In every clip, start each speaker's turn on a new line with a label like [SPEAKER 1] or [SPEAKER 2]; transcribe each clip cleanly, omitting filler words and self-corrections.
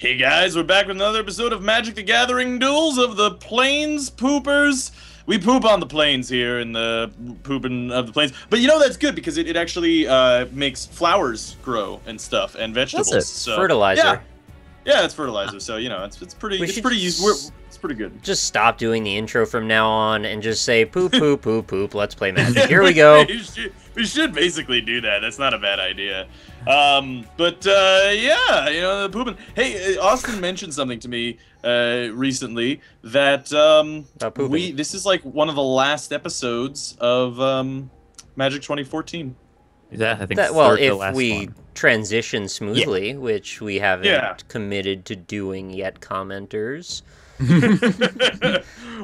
[SPEAKER 1] Hey guys, we're back with another episode of Magic the Gathering Duels of the Plains Poopers. We poop on the plains here in the pooping of the plains. But you know that's good because it actually makes flowers grow and stuff and vegetables.
[SPEAKER 2] That's it.
[SPEAKER 1] So,
[SPEAKER 3] Fertilizer.
[SPEAKER 1] Yeah, it's fertilizer. So, you know, it's pretty it's pretty good.
[SPEAKER 3] Just stop doing the intro from now on and just say poop, poop, poop, poop. Let's play Magic. Here we go.
[SPEAKER 1] We should basically do that. That's not a bad idea. Yeah, you know, the pooping. Hey, Austin mentioned something to me recently that this is like one of the last episodes of Magic 2014.
[SPEAKER 2] Yeah, I think
[SPEAKER 3] Well,
[SPEAKER 2] third to
[SPEAKER 3] if
[SPEAKER 2] last
[SPEAKER 3] we
[SPEAKER 2] one.
[SPEAKER 3] transition smoothly, which we haven't
[SPEAKER 1] Yeah.
[SPEAKER 3] committed to doing yet, commenters.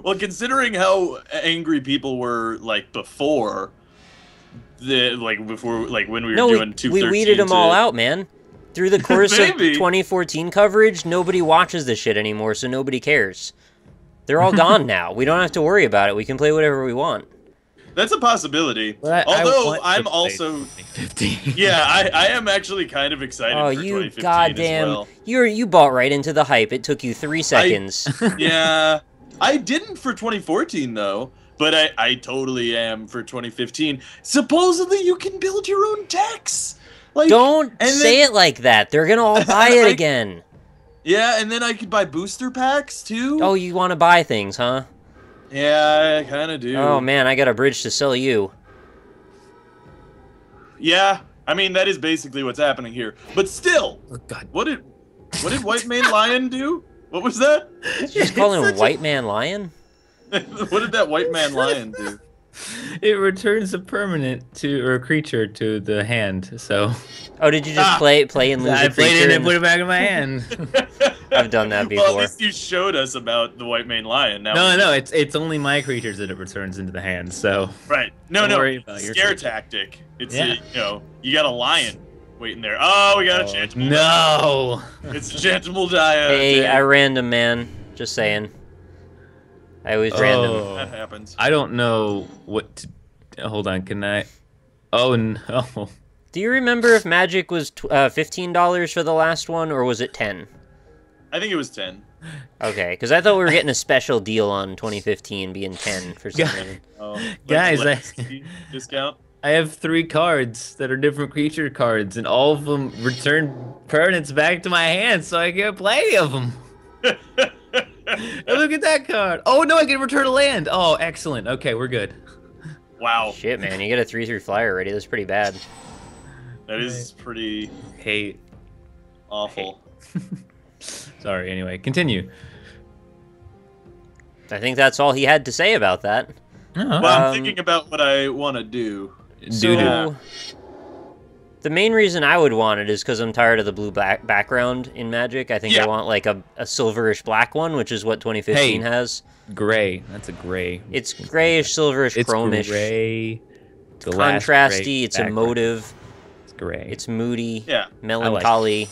[SPEAKER 1] Well, considering how angry people were like before when we were doing 213
[SPEAKER 3] we weeded them all out, man. Through the course of
[SPEAKER 1] Maybe.
[SPEAKER 3] 2014 coverage, nobody watches this shit anymore, so nobody cares. They're all gone now. We don't have to worry about it. We can play whatever we want.
[SPEAKER 1] That's a possibility.
[SPEAKER 2] But
[SPEAKER 1] Although
[SPEAKER 2] I
[SPEAKER 1] I'm
[SPEAKER 2] want to
[SPEAKER 1] also,
[SPEAKER 2] play 2015.
[SPEAKER 1] yeah, I am actually kind of excited
[SPEAKER 3] Oh,
[SPEAKER 1] for
[SPEAKER 3] you
[SPEAKER 1] 2015
[SPEAKER 3] goddamn!
[SPEAKER 1] as well.
[SPEAKER 3] You bought right into the hype. It took you 3 seconds.
[SPEAKER 1] Yeah, I didn't for 2014 though, but I totally am for 2015. Supposedly you can build your own decks. Like,
[SPEAKER 3] Don't
[SPEAKER 1] and
[SPEAKER 3] say
[SPEAKER 1] then-
[SPEAKER 3] it like that. They're gonna all buy it again.
[SPEAKER 1] Yeah, and then I could buy booster packs too.
[SPEAKER 3] Oh, you want to buy things, huh?
[SPEAKER 1] Yeah, I kind of do.
[SPEAKER 3] Oh man, I got a bridge to sell you.
[SPEAKER 1] Yeah, I mean that is basically what's happening here. But still,
[SPEAKER 2] Oh, God.
[SPEAKER 1] what did White Mane Lion do? What was that?
[SPEAKER 3] Did you just call him White Man Lion?
[SPEAKER 1] What did that White Man Lion do?
[SPEAKER 2] It returns a permanent or a creature to the hand. So
[SPEAKER 3] Oh, did you just play and lose
[SPEAKER 2] I
[SPEAKER 3] a
[SPEAKER 2] played
[SPEAKER 3] creature?
[SPEAKER 2] it and put it back in my hand.
[SPEAKER 3] I've done that before.
[SPEAKER 1] Well, at least you showed us about the White Mane Lion. Now,
[SPEAKER 2] No, it's only my creatures that it returns into the hand. So
[SPEAKER 1] right? No,
[SPEAKER 2] Don't worry about your
[SPEAKER 1] scare
[SPEAKER 2] creature.
[SPEAKER 1] tactic. It's
[SPEAKER 2] Yeah.
[SPEAKER 1] you got a lion waiting there. Oh, we got a Chantimal.
[SPEAKER 2] no.
[SPEAKER 1] It's a Chantimal Dia.
[SPEAKER 3] Hey, I random, man. Just saying. I always random.
[SPEAKER 1] That happens.
[SPEAKER 2] I don't know what to... Hold on, can I... Oh, no.
[SPEAKER 3] Do you remember if Magic was $15 for the last one, or was it 10?
[SPEAKER 1] I think it was 10.
[SPEAKER 3] Okay, because I thought we were getting a special deal on 2015 being 10 for some reason.
[SPEAKER 1] Oh, like
[SPEAKER 2] Guys,
[SPEAKER 1] legacy discount.
[SPEAKER 2] I have 3 cards that are different creature cards, and all of them return permanents back to my hand, so I can't play any of them. And look at that card. Oh, no, I can return a land. Oh, excellent. Okay, we're good.
[SPEAKER 1] Wow,
[SPEAKER 3] Shit, man, you got a 3/3 flyer already. That's pretty bad.
[SPEAKER 1] that is pretty
[SPEAKER 2] Hey,
[SPEAKER 1] awful.
[SPEAKER 2] sorry, anyway, continue.
[SPEAKER 3] I think that's all he had to say about that.
[SPEAKER 2] Oh,
[SPEAKER 1] Well, I'm
[SPEAKER 3] Um,
[SPEAKER 1] thinking about what I want to do.
[SPEAKER 3] So,
[SPEAKER 1] Yeah.
[SPEAKER 3] the main reason I would want it is because I'm tired of the blue background in Magic. I think
[SPEAKER 1] Yeah.
[SPEAKER 3] I want like a silverish black one, which is what 2015
[SPEAKER 2] Hey.
[SPEAKER 3] has.
[SPEAKER 2] gray. That's a gray.
[SPEAKER 3] It's grayish, silverish,
[SPEAKER 2] It's
[SPEAKER 3] chromish,
[SPEAKER 2] gray. The last gray
[SPEAKER 3] contrasty. It's
[SPEAKER 2] background.
[SPEAKER 3] emotive.
[SPEAKER 2] It's gray.
[SPEAKER 3] It's moody.
[SPEAKER 1] Yeah.
[SPEAKER 3] Melancholy.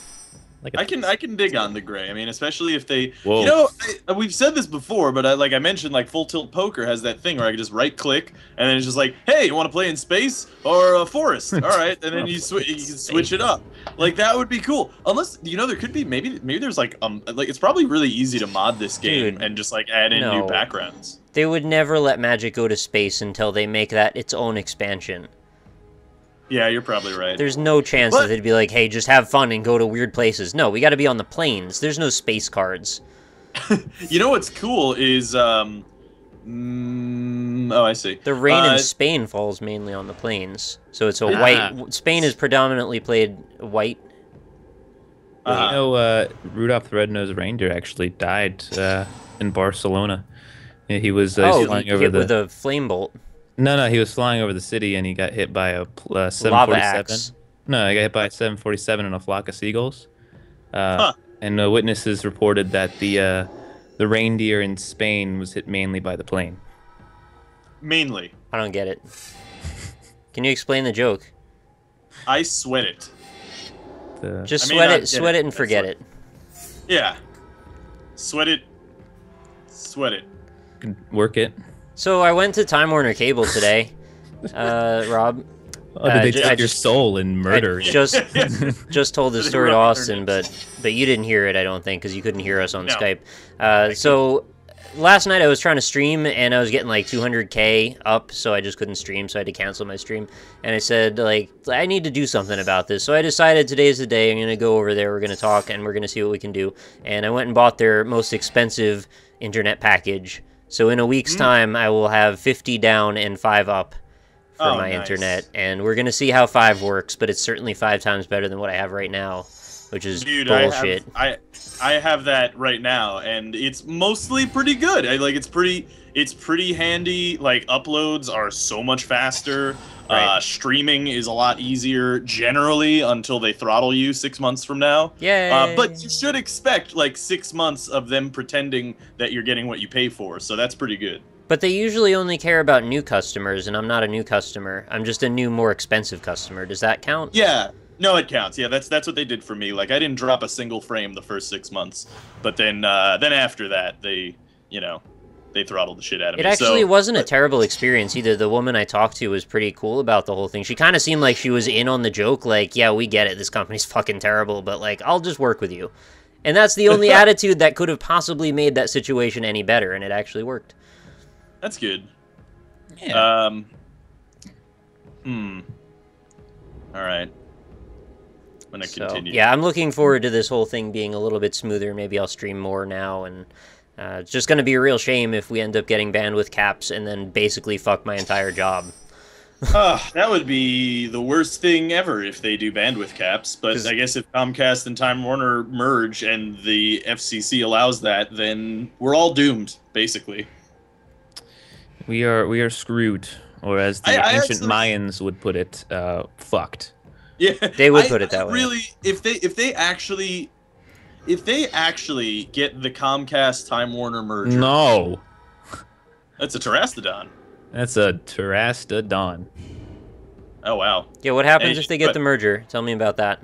[SPEAKER 2] like
[SPEAKER 1] I can dig on the gray. I mean, especially if they,
[SPEAKER 2] Whoa.
[SPEAKER 1] you know, we've said this before, but like I mentioned, like Full Tilt Poker has that thing where I can just right click and then it's just like, hey, you want to play in space or a forest? All right, and then you can switch it up. Like that would be cool. Unless there could be maybe there's like it's probably really easy to mod this game
[SPEAKER 3] Dude,
[SPEAKER 1] and just like add in new
[SPEAKER 3] no.
[SPEAKER 1] backgrounds.
[SPEAKER 3] They would never let Magic go to space until they make that its own expansion.
[SPEAKER 1] Yeah, you're probably right.
[SPEAKER 3] There's no chance
[SPEAKER 1] But-
[SPEAKER 3] that they'd be like, hey, just have fun and go to weird places. No, we got to be on the planes. There's no space cards.
[SPEAKER 1] You know what's cool is oh, I see.
[SPEAKER 3] The rain in Spain falls mainly on the plains. So it's a white... Spain is predominantly played white.
[SPEAKER 2] You know, Rudolph the Red-Nosed Reindeer actually died in Barcelona. Yeah, he was flying over
[SPEAKER 3] hit
[SPEAKER 2] the...
[SPEAKER 3] with a flame bolt.
[SPEAKER 2] No, he was flying over the city and he got hit by a
[SPEAKER 3] Lava
[SPEAKER 2] 747.
[SPEAKER 3] axe.
[SPEAKER 2] No, he got hit by a 747 and a flock of seagulls. And witnesses reported that the reindeer in Spain was hit mainly by the plane.
[SPEAKER 1] Mainly,
[SPEAKER 3] I don't get it. Can you explain the joke?
[SPEAKER 1] I sweat it.
[SPEAKER 3] Just
[SPEAKER 1] I mean,
[SPEAKER 3] sweat
[SPEAKER 1] I
[SPEAKER 3] it,
[SPEAKER 1] get
[SPEAKER 3] sweat
[SPEAKER 1] it.
[SPEAKER 3] it, and forget
[SPEAKER 1] That's
[SPEAKER 3] it.
[SPEAKER 1] Yeah, sweat it. Sweat it.
[SPEAKER 2] Can work it.
[SPEAKER 3] So I went to Time Warner Cable today, Rob,
[SPEAKER 2] Oh, did they
[SPEAKER 3] ju-
[SPEAKER 2] take
[SPEAKER 3] I
[SPEAKER 2] your
[SPEAKER 3] just-
[SPEAKER 2] soul and murder
[SPEAKER 3] I
[SPEAKER 2] you?
[SPEAKER 3] just told the
[SPEAKER 1] They
[SPEAKER 3] story to
[SPEAKER 1] rubbed their
[SPEAKER 3] Austin,
[SPEAKER 1] nips.
[SPEAKER 3] but you didn't hear it, I don't think, because you couldn't hear us on
[SPEAKER 1] No.
[SPEAKER 3] Skype. So last night I was trying to stream and I was getting like 200K up, so I just couldn't stream, so I had to cancel my stream. And I said, like, I need to do something about this. So I decided today's the day. I'm gonna go over there. We're gonna talk and we're gonna see what we can do. And I went and bought their most expensive internet package. So in a week's time, I will have 50 down and 5 up for my
[SPEAKER 1] nice.
[SPEAKER 3] internet, and we're gonna see how 5 works. But it's certainly 5 times better than what I have right now, which is
[SPEAKER 1] Dude,
[SPEAKER 3] bullshit.
[SPEAKER 1] I have that right now, and it's mostly pretty good. It's pretty handy. Like, uploads are so much faster.
[SPEAKER 3] Right.
[SPEAKER 1] Streaming is a lot easier generally until they throttle you 6 months from now.
[SPEAKER 3] Yay!
[SPEAKER 1] But you should expect like 6 months of them pretending that you're getting what you pay for. So that's pretty good.
[SPEAKER 3] But they usually only care about new customers, and I'm not a new customer. I'm just a new, more expensive customer. Does that count?
[SPEAKER 1] Yeah. No, it counts. Yeah, that's what they did for me. Like, I didn't drop a single frame the first 6 months, but then after that, they throttled the shit out of
[SPEAKER 3] It
[SPEAKER 1] me.
[SPEAKER 3] actually
[SPEAKER 1] So,
[SPEAKER 3] wasn't a terrible experience either. The woman I talked to was pretty cool about the whole thing. She kind of seemed like she was in on the joke, like, yeah, we get it, this company's fucking terrible, but, like, I'll just work with you. And that's the only attitude that could have possibly made that situation any better, and it actually worked.
[SPEAKER 1] that's good.
[SPEAKER 2] Yeah.
[SPEAKER 1] All right. I'm gonna continue.
[SPEAKER 3] Yeah, I'm looking forward to this whole thing being a little bit smoother. Maybe I'll stream more now, and it's just going to be a real shame if we end up getting bandwidth caps and then basically fuck my entire job.
[SPEAKER 1] That would be the worst thing ever if they do bandwidth caps. But I guess if Comcast and Time Warner merge and the FCC allows that, then we're all doomed, basically.
[SPEAKER 2] We are screwed, or as the
[SPEAKER 1] I
[SPEAKER 2] ancient
[SPEAKER 1] actually-
[SPEAKER 2] Mayans would put it, fucked.
[SPEAKER 1] Yeah,
[SPEAKER 3] They would put it that way.
[SPEAKER 1] Really, if they actually get the Comcast Time Warner merger,
[SPEAKER 2] No,
[SPEAKER 1] that's a terastodon.
[SPEAKER 2] that's a terastodon.
[SPEAKER 1] Oh wow.
[SPEAKER 3] Yeah, what happens
[SPEAKER 1] Hey,
[SPEAKER 3] if they get
[SPEAKER 1] but-
[SPEAKER 3] the merger? Tell me about that.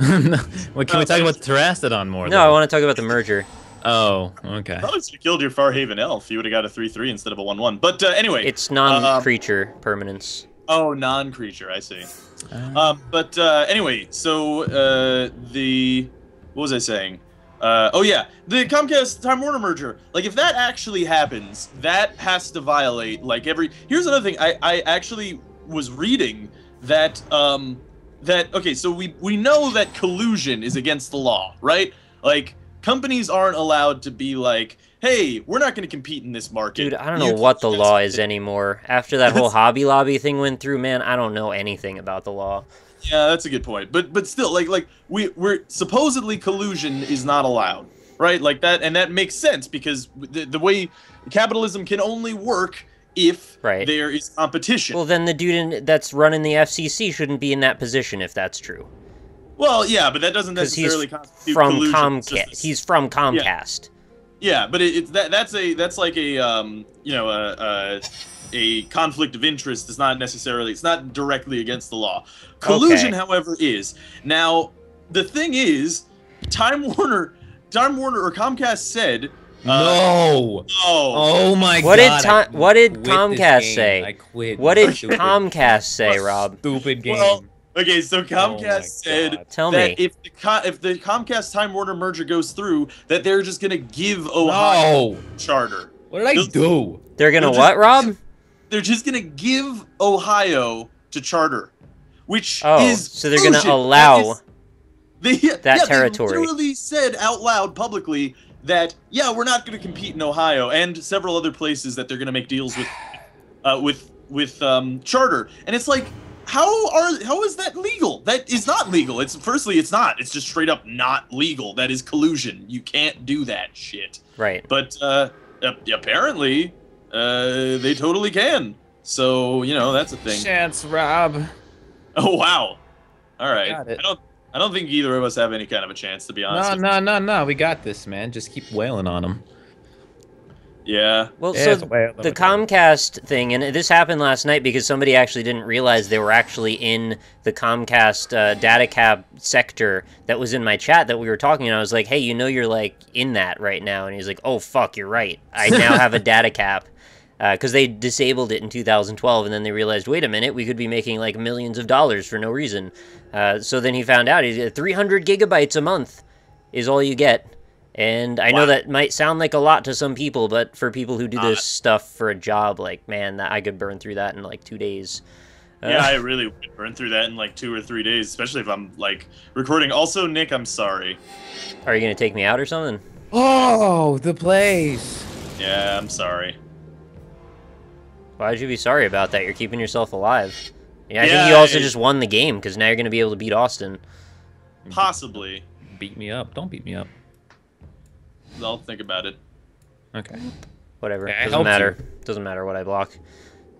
[SPEAKER 2] Well, can we talk about terastodon more?
[SPEAKER 3] No, I want to talk about the merger.
[SPEAKER 2] Oh, okay.
[SPEAKER 1] Probably should have killed your Farhaven Elf. You would have got a 3/3 instead of a 1/1. But anyway,
[SPEAKER 3] It's non-creature permanence.
[SPEAKER 1] oh, non-creature. I see. But anyway, so what was I saying? Oh yeah, the Comcast Time Warner merger. Like, if that actually happens, that has to violate like every. Here's another thing. I actually was reading that okay, so we know that collusion is against the law, right? Like, companies aren't allowed to be like, hey, we're not going to compete in this market.
[SPEAKER 3] Dude, I don't know what the law is anymore. After that whole Hobby Lobby thing went through, man, I don't know anything about the law.
[SPEAKER 1] Yeah, that's a good point. But still, like we're supposedly collusion is not allowed, right? Like that, and that makes sense because the way capitalism can only work if there is competition.
[SPEAKER 3] Well, then the dude that's running the FCC shouldn't be in that position if that's true.
[SPEAKER 1] Well, yeah, but that doesn't necessarily constitute collusion.
[SPEAKER 3] Comcast. He's from Comcast.
[SPEAKER 1] Yeah, but that's like a conflict of interest. It's not directly against the law. Collusion, however, is. Now, the thing is, Time Warner or Comcast said
[SPEAKER 2] no. Oh my
[SPEAKER 3] what
[SPEAKER 2] god.
[SPEAKER 3] What did Comcast say?
[SPEAKER 2] I quit.
[SPEAKER 3] What did Comcast say, Rob?
[SPEAKER 2] Stupid game.
[SPEAKER 1] Well, okay, so Comcast said
[SPEAKER 3] Tell
[SPEAKER 1] that
[SPEAKER 3] me.
[SPEAKER 1] if the Comcast Time Warner merger goes through, that they're just gonna give Ohio charter.
[SPEAKER 2] What did I do?
[SPEAKER 3] They're gonna what, Rob?
[SPEAKER 1] They're just gonna give Ohio to charter, which is
[SPEAKER 3] so they're gonna allow
[SPEAKER 1] that
[SPEAKER 3] territory.
[SPEAKER 1] They literally said out loud publicly that we're not gonna compete in Ohio and several other places that they're gonna make deals with charter, and it's like. How is that legal? That is not legal. It's not. It's just straight up not legal. That is collusion. You can't do that shit.
[SPEAKER 3] Right.
[SPEAKER 1] But apparently, they totally can. So that's a thing.
[SPEAKER 2] Chance, Rob.
[SPEAKER 1] Oh wow. All right.
[SPEAKER 2] Got it.
[SPEAKER 1] I don't think either of us have any kind of a chance, to be honest.
[SPEAKER 2] No. We got this, man. Just keep wailing on them.
[SPEAKER 1] Yeah.
[SPEAKER 3] Well, so the Comcast thing, and this happened last night because somebody actually didn't realize they were actually in the Comcast data cap sector that was in my chat that we were talking, and I was like, hey, you're like in that right now, and he's like, oh fuck, you're right. I now have a data cap. because they disabled it in 2012, and then they realized, wait a minute, we could be making like millions of dollars for no reason. So then he found out 300 gigabytes a month is all you get. And I know that might sound like a lot to some people, but for people who do this stuff for a job, like, man, I could burn through that in like 2 days.
[SPEAKER 1] Yeah, I really would burn through that in like 2 or 3 days, especially if I'm like recording. Also, Nick, I'm sorry.
[SPEAKER 3] Are you gonna take me out or something?
[SPEAKER 2] Oh, the place.
[SPEAKER 1] Yeah, I'm sorry.
[SPEAKER 3] Why would you be sorry about that? You're keeping yourself alive. Yeah, I
[SPEAKER 1] Yeah,
[SPEAKER 3] think you also just won the game, because now you're gonna be able to beat Austin.
[SPEAKER 1] Possibly.
[SPEAKER 2] Beat me up. Don't beat me up.
[SPEAKER 1] I'll think about it.
[SPEAKER 2] Okay.
[SPEAKER 3] Whatever.
[SPEAKER 2] Yeah,
[SPEAKER 3] Doesn't matter. Doesn't matter what I block.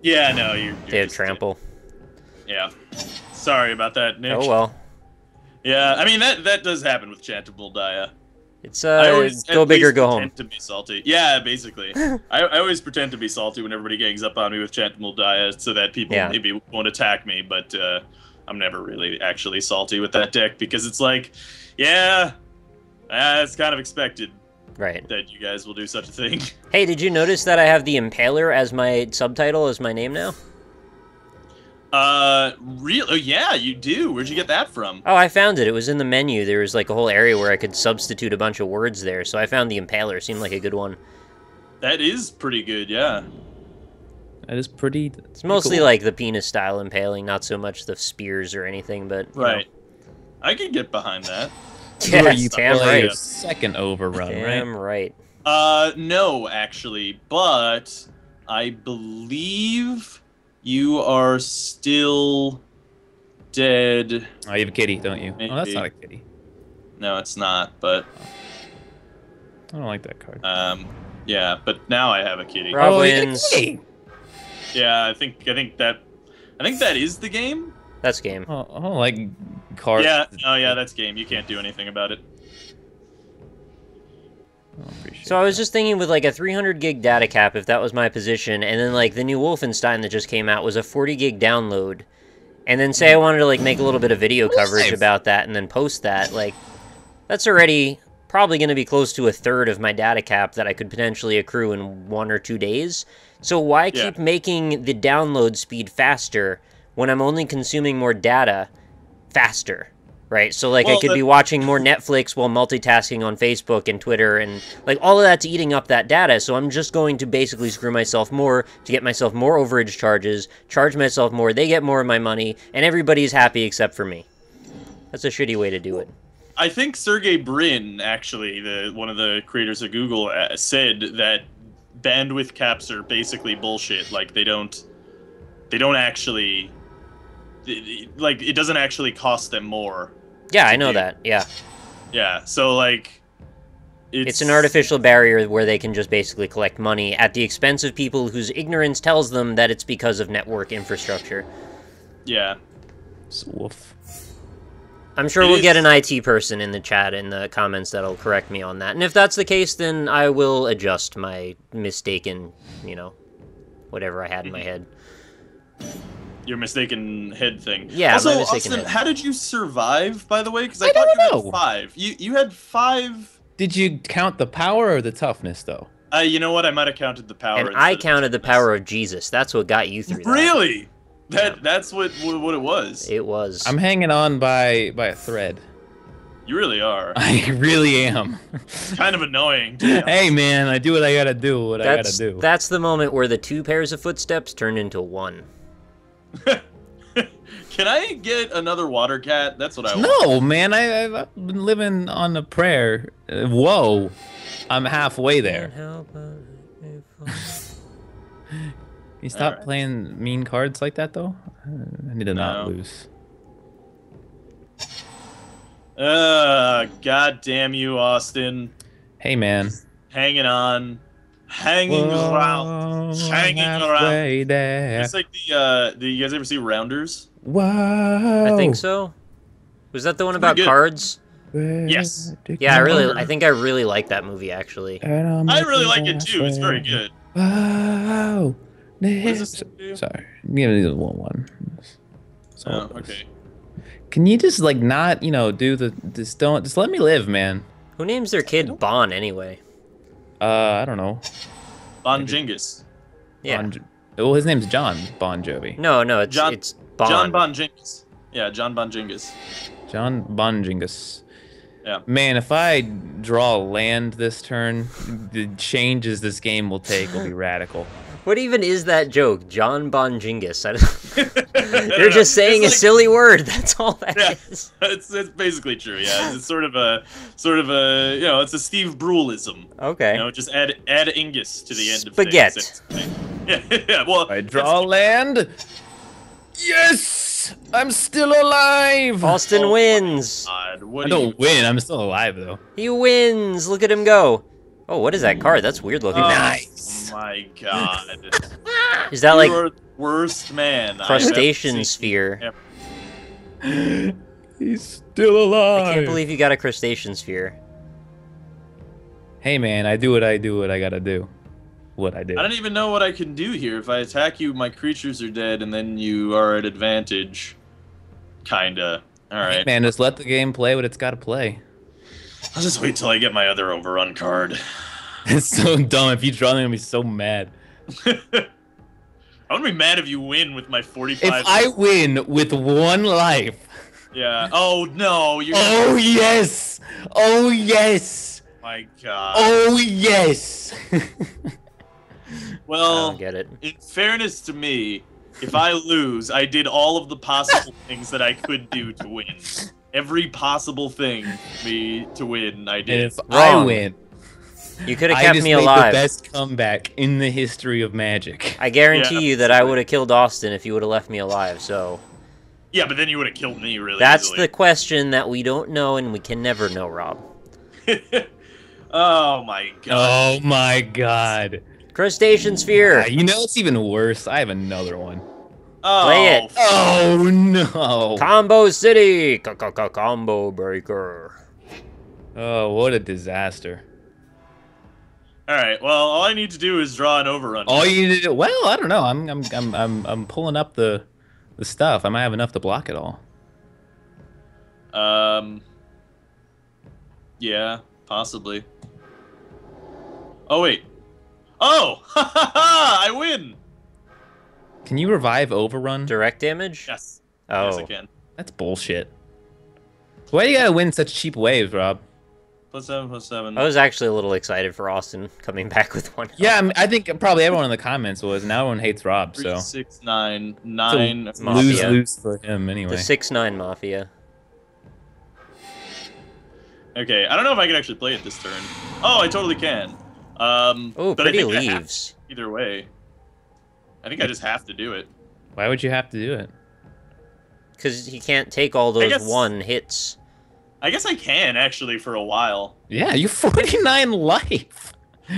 [SPEAKER 1] Yeah, no, you're
[SPEAKER 3] They have
[SPEAKER 1] just,
[SPEAKER 3] trample.
[SPEAKER 1] Yeah. Sorry about that, Nick.
[SPEAKER 3] Oh well.
[SPEAKER 1] Yeah, I mean that does happen with Chantable Dia.
[SPEAKER 3] It's
[SPEAKER 1] go
[SPEAKER 3] big or go home.
[SPEAKER 1] Pretend to be salty. Yeah, basically. I always pretend to be salty when everybody gangs up on me with Chantable Dia, so that people maybe won't attack me. But I'm never really actually salty with that deck because it's like, yeah, it's kind of expected.
[SPEAKER 3] Right.
[SPEAKER 1] That you guys will do such a thing.
[SPEAKER 3] Hey, did you notice that I have the Impaler as my subtitle, as my name now?
[SPEAKER 1] Real? Oh, yeah, you do. Where'd you get that from?
[SPEAKER 3] Oh, I found it. It was in the menu. There was like a whole area where I could substitute a bunch of words there, so I found the Impaler. Seemed like a good one.
[SPEAKER 1] That is pretty good, yeah.
[SPEAKER 2] That is pretty.
[SPEAKER 3] It's mostly
[SPEAKER 2] cool.
[SPEAKER 3] like the penis style impaling, not so much the spears or anything, but
[SPEAKER 1] right. I can get behind that.
[SPEAKER 3] Yeah,
[SPEAKER 2] you
[SPEAKER 3] damn
[SPEAKER 2] play
[SPEAKER 3] right.
[SPEAKER 2] a second overrun,
[SPEAKER 3] Damn right.
[SPEAKER 1] No, actually, but I believe you are still dead.
[SPEAKER 2] Oh, you have a kitty, don't you?
[SPEAKER 1] Maybe.
[SPEAKER 2] Oh, that's not a kitty.
[SPEAKER 1] No, it's not, but
[SPEAKER 2] I don't like that card.
[SPEAKER 1] yeah, but now I have a kitty.
[SPEAKER 3] Rob
[SPEAKER 2] Oh,
[SPEAKER 3] wins.
[SPEAKER 1] Yeah, I think that is the game.
[SPEAKER 3] That's game.
[SPEAKER 2] Oh, I don't like cards.
[SPEAKER 1] Yeah, oh yeah, that's game. You can't do anything about it.
[SPEAKER 3] So I was just thinking with like a 300 gig data cap, if that was my position, and then like the new Wolfenstein that just came out was a 40 gig download, and then say I wanted to like make a little bit of video coverage about that and then post that, like that's already probably going to be close to a third of my data cap that I could potentially accrue in 1 or 2 days. So why keep making the download speed faster when I'm only consuming more data faster? Right, so like I could be watching more Netflix while multitasking on Facebook and Twitter, and like all of that's eating up that data, so I'm just going to basically screw myself more to get myself more overage charges, charge myself more, they get more of my money, and everybody's happy except for me. That's a shitty way to do it.
[SPEAKER 1] I think Sergey Brin, actually, one of the creators of Google, said that bandwidth caps are basically bullshit. Like they don't actually, like it doesn't actually cost them more.
[SPEAKER 3] Yeah, I know that. Yeah.
[SPEAKER 1] Yeah, so like
[SPEAKER 3] it's an artificial barrier where they can just basically collect money at the expense of people whose ignorance tells them that it's because of network infrastructure.
[SPEAKER 1] Yeah.
[SPEAKER 2] Woof.
[SPEAKER 3] I'm sure we'll get an IT person in the chat in the comments that'll correct me on that. And if that's the case, then I will adjust my mistaken, whatever I had in my head.
[SPEAKER 1] Your mistaken head thing.
[SPEAKER 3] Yeah,
[SPEAKER 1] also,
[SPEAKER 3] my mistaken
[SPEAKER 1] Austin,
[SPEAKER 3] head.
[SPEAKER 1] how did you survive, by the way? Because I thought you had 5. You had 5.
[SPEAKER 2] Did you count the power or the toughness, though?
[SPEAKER 1] You know what? I might have counted the power.
[SPEAKER 3] And I counted the power of Jesus. That's what got you through that.
[SPEAKER 1] Really? That's what it was.
[SPEAKER 3] It was.
[SPEAKER 2] I'm hanging on by a thread.
[SPEAKER 1] You really are.
[SPEAKER 2] I really am.
[SPEAKER 1] It's kind of annoying.
[SPEAKER 2] Hey, man, I do what I gotta do. I gotta do.
[SPEAKER 3] That's the moment where the 2 pairs of footsteps turned into 1.
[SPEAKER 1] Can I get another water cat? That's what I want.
[SPEAKER 2] No, man, I've been living on a prayer. Whoa, I'm halfway there. You stop playing mean cards like that, though? I need to not lose.
[SPEAKER 1] God damn you, Austin.
[SPEAKER 2] Hey, man.
[SPEAKER 1] Hanging on. Hanging around.
[SPEAKER 2] There.
[SPEAKER 1] It's like the, do you guys ever see Rounders?
[SPEAKER 2] Whoa.
[SPEAKER 3] I think so. Was that the one about cards?
[SPEAKER 1] Yes.
[SPEAKER 3] Yeah, I think I really like that movie, actually.
[SPEAKER 1] I really like it, too. It's very good.
[SPEAKER 2] Wow.
[SPEAKER 1] What does this do?
[SPEAKER 2] Sorry. Give me the one.
[SPEAKER 1] Oh, okay.
[SPEAKER 2] Can you just, like, not, do just let me live, man.
[SPEAKER 3] Who names their kid Bon, anyway?
[SPEAKER 2] I don't know.
[SPEAKER 1] Bon Genghis.
[SPEAKER 3] Yeah.
[SPEAKER 2] Well, his name's John Bon Jovi.
[SPEAKER 3] No, it's
[SPEAKER 1] John
[SPEAKER 3] Bond.
[SPEAKER 1] John Bon Jingus. Yeah, John Bon Jingus.
[SPEAKER 2] John Bon Jingus.
[SPEAKER 1] Yeah.
[SPEAKER 2] Man, if I draw land this turn, the changes this game will take will be radical.
[SPEAKER 3] What even is that joke? John Bon Jingus. You're just saying a silly word. That's all that is.
[SPEAKER 1] It's basically true. Yeah, it's sort of a it's a Steve Bruleism.
[SPEAKER 3] Okay.
[SPEAKER 1] Just add Ingus to the end of
[SPEAKER 3] Spaghetti.
[SPEAKER 1] things. Yeah. Well,
[SPEAKER 2] I draw land. Yes, I'm still alive.
[SPEAKER 3] Austin wins.
[SPEAKER 1] God,
[SPEAKER 2] I don't win. I'm still alive though.
[SPEAKER 3] He wins. Look at him go. Oh, what is that card? That's weird looking.
[SPEAKER 2] Nice.
[SPEAKER 1] Oh my God.
[SPEAKER 3] Is that like
[SPEAKER 1] You're the worst man
[SPEAKER 3] crustacean sphere?
[SPEAKER 1] Yep.
[SPEAKER 2] He's still alive.
[SPEAKER 3] I can't believe you got a crustacean sphere.
[SPEAKER 2] Hey man, I do what I gotta do. What I do.
[SPEAKER 1] I don't even know what I can do here. If I attack you, my creatures are dead, and then you are at advantage. Kinda. Alright.
[SPEAKER 2] Man, just let the game play what it's gotta play.
[SPEAKER 1] I'll just wait till I get my other overrun card.
[SPEAKER 2] It's so dumb. If you draw them, I'm gonna be so mad.
[SPEAKER 1] I wouldn't be mad if you win with my 45.
[SPEAKER 2] If I win with 1 life.
[SPEAKER 1] Yeah. Oh no.
[SPEAKER 2] Oh yes. Oh yes.
[SPEAKER 1] My God.
[SPEAKER 2] Oh yes.
[SPEAKER 1] Well,
[SPEAKER 3] I don't get it.
[SPEAKER 1] In fairness to me, if I lose, I did all of the possible things that I could do to win. Every possible thing for me to win, I did.
[SPEAKER 2] And if I win,
[SPEAKER 3] you could have kept me
[SPEAKER 2] made
[SPEAKER 3] alive.
[SPEAKER 2] the best comeback in the history of Magic.
[SPEAKER 3] I guarantee you that I would have killed Austin if you would have left me alive. So.
[SPEAKER 1] Yeah, but then you would have killed me really
[SPEAKER 3] That's
[SPEAKER 1] easily.
[SPEAKER 3] the question that we don't know and we can never know, Rob.
[SPEAKER 1] Oh my God.
[SPEAKER 2] Oh my God.
[SPEAKER 3] Crustacean sphere.
[SPEAKER 2] You know it's even worse. I have another one.
[SPEAKER 1] Oh,
[SPEAKER 3] Play it.
[SPEAKER 2] Oh no.
[SPEAKER 3] Combo City. Combo breaker.
[SPEAKER 2] Oh, what a disaster.
[SPEAKER 1] All right. Well, all I need to do is draw an overrun.
[SPEAKER 2] All you need to do. Well, I don't know. I'm pulling up the stuff. I might have enough to block it all.
[SPEAKER 1] Yeah, possibly. Oh wait. Oh, ha ha ha! I win.
[SPEAKER 2] Can you revive Overrun?
[SPEAKER 3] Direct damage?
[SPEAKER 1] Yes.
[SPEAKER 3] Oh.
[SPEAKER 1] Yes, I can.
[SPEAKER 2] That's bullshit. Why do you gotta win such cheap waves, Rob?
[SPEAKER 1] +7/+7.
[SPEAKER 3] I was actually a little excited for Austin coming back with one.
[SPEAKER 2] Yeah, I think probably everyone in the comments was. Now everyone hates Rob,
[SPEAKER 1] 3,
[SPEAKER 2] so
[SPEAKER 1] 6, 9, 9.
[SPEAKER 3] Mafia.
[SPEAKER 2] lose for him anyway.
[SPEAKER 3] The 6-9 Mafia.
[SPEAKER 1] Okay, I don't know if I can actually play it this turn. Oh, I totally can.
[SPEAKER 3] Oh,
[SPEAKER 1] but I
[SPEAKER 3] pretty
[SPEAKER 1] think I have
[SPEAKER 3] leaves.
[SPEAKER 1] to either way. I think I just have to do it.
[SPEAKER 2] Why would you have to do it?
[SPEAKER 3] Because he can't take all those
[SPEAKER 1] guess-
[SPEAKER 3] 1 hits.
[SPEAKER 1] I guess I can actually for a while.
[SPEAKER 2] Yeah, you 49 life.